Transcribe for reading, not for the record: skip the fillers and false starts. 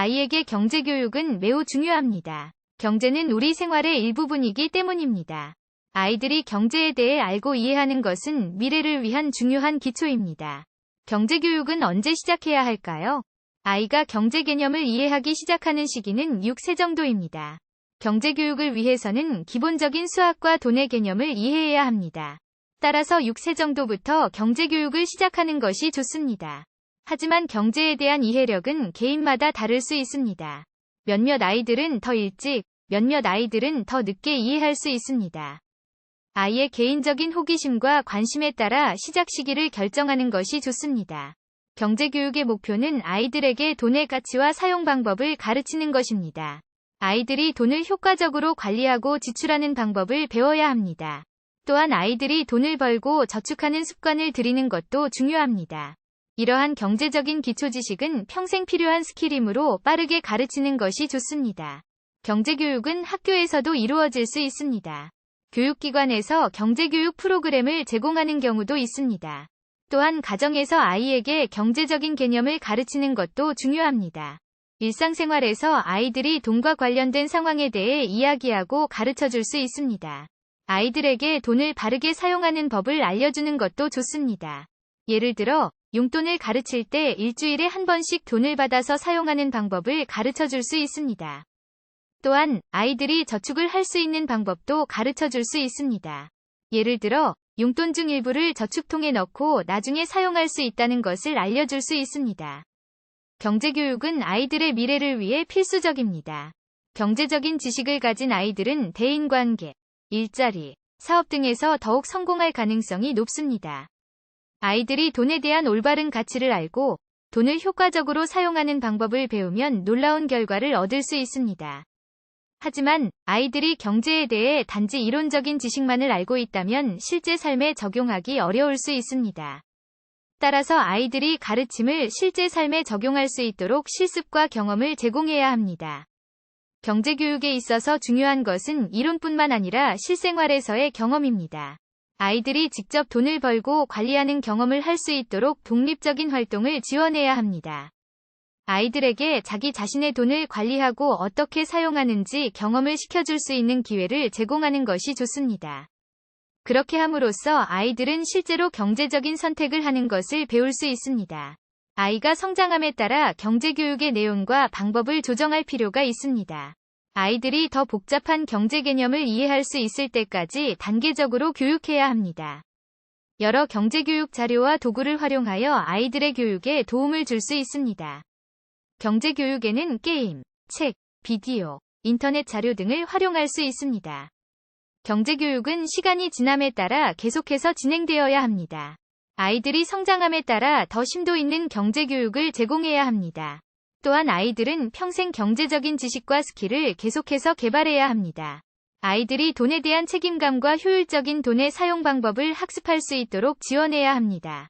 아이에게 경제교육은 매우 중요합니다. 경제는 우리 생활의 일부분이기 때문입니다. 아이들이 경제에 대해 알고 이해하는 것은 미래를 위한 중요한 기초입니다. 경제교육은 언제 시작해야 할까요? 아이가 경제 개념을 이해하기 시작하는 시기는 6세 정도입니다. 경제교육을 위해서는 기본적인 수학과 돈의 개념을 이해해야 합니다. 따라서 6세 정도부터 경제교육을 시작하는 것이 좋습니다. 하지만 경제에 대한 이해력은 개인마다 다를 수 있습니다. 몇몇 아이들은 더 일찍, 몇몇 아이들은 더 늦게 이해할 수 있습니다. 아이의 개인적인 호기심과 관심에 따라 시작 시기를 결정하는 것이 좋습니다. 경제교육의 목표는 아이들에게 돈의 가치와 사용 방법을 가르치는 것입니다. 아이들이 돈을 효과적으로 관리하고 지출하는 방법을 배워야 합니다. 또한 아이들이 돈을 벌고 저축하는 습관을 들이는 것도 중요합니다. 이러한 경제적인 기초 지식은 평생 필요한 스킬이므로 빠르게 가르치는 것이 좋습니다. 경제교육은 학교에서도 이루어질 수 있습니다. 교육기관에서 경제교육 프로그램을 제공하는 경우도 있습니다. 또한 가정에서 아이에게 경제적인 개념을 가르치는 것도 중요합니다. 일상생활에서 아이들이 돈과 관련된 상황에 대해 이야기하고 가르쳐 줄 수 있습니다. 아이들에게 돈을 바르게 사용하는 법을 알려주는 것도 좋습니다. 예를 들어, 용돈을 가르칠 때 일주일에 한 번씩 돈을 받아서 사용하는 방법을 가르쳐 줄 수 있습니다. 또한 아이들이 저축을 할 수 있는 방법도 가르쳐 줄 수 있습니다. 예를 들어, 용돈 중 일부를 저축통에 넣고 나중에 사용할 수 있다는 것을 알려줄 수 있습니다. 경제교육은 아이들의 미래를 위해 필수적입니다. 경제적인 지식을 가진 아이들은 대인관계, 일자리, 사업 등에서 더욱 성공할 가능성이 높습니다. 아이들이 돈에 대한 올바른 가치를 알고 돈을 효과적으로 사용하는 방법을 배우면 놀라운 결과를 얻을 수 있습니다. 하지만 아이들이 경제에 대해 단지 이론적인 지식만을 알고 있다면 실제 삶에 적용하기 어려울 수 있습니다. 따라서 아이들이 가르침을 실제 삶에 적용할 수 있도록 실습과 경험을 제공해야 합니다. 경제교육에 있어서 중요한 것은 이론뿐만 아니라 실생활에서의 경험입니다. 아이들이 직접 돈을 벌고 관리하는 경험을 할 수 있도록 독립적인 활동을 지원해야 합니다. 아이들에게 자기 자신의 돈을 관리하고 어떻게 사용하는지 경험을 시켜줄 수 있는 기회를 제공하는 것이 좋습니다. 그렇게 함으로써 아이들은 실제로 경제적인 선택을 하는 것을 배울 수 있습니다. 아이가 성장함에 따라 경제교육의 내용과 방법을 조정할 필요가 있습니다. 아이들이 더 복잡한 경제 개념을 이해할 수 있을 때까지 단계적으로 교육해야 합니다. 여러 경제교육 자료와 도구를 활용하여 아이들의 교육에 도움을 줄 수 있습니다. 경제교육에는 게임, 책, 비디오, 인터넷 자료 등을 활용할 수 있습니다. 경제교육은 시간이 지남에 따라 계속해서 진행되어야 합니다. 아이들이 성장함에 따라 더 심도 있는 경제교육을 제공해야 합니다. 또한 아이들은 평생 경제적인 지식과 스킬을 계속해서 개발해야 합니다. 아이들이 돈에 대한 책임감과 효율적인 돈의 사용 방법을 학습할 수 있도록 지원해야 합니다.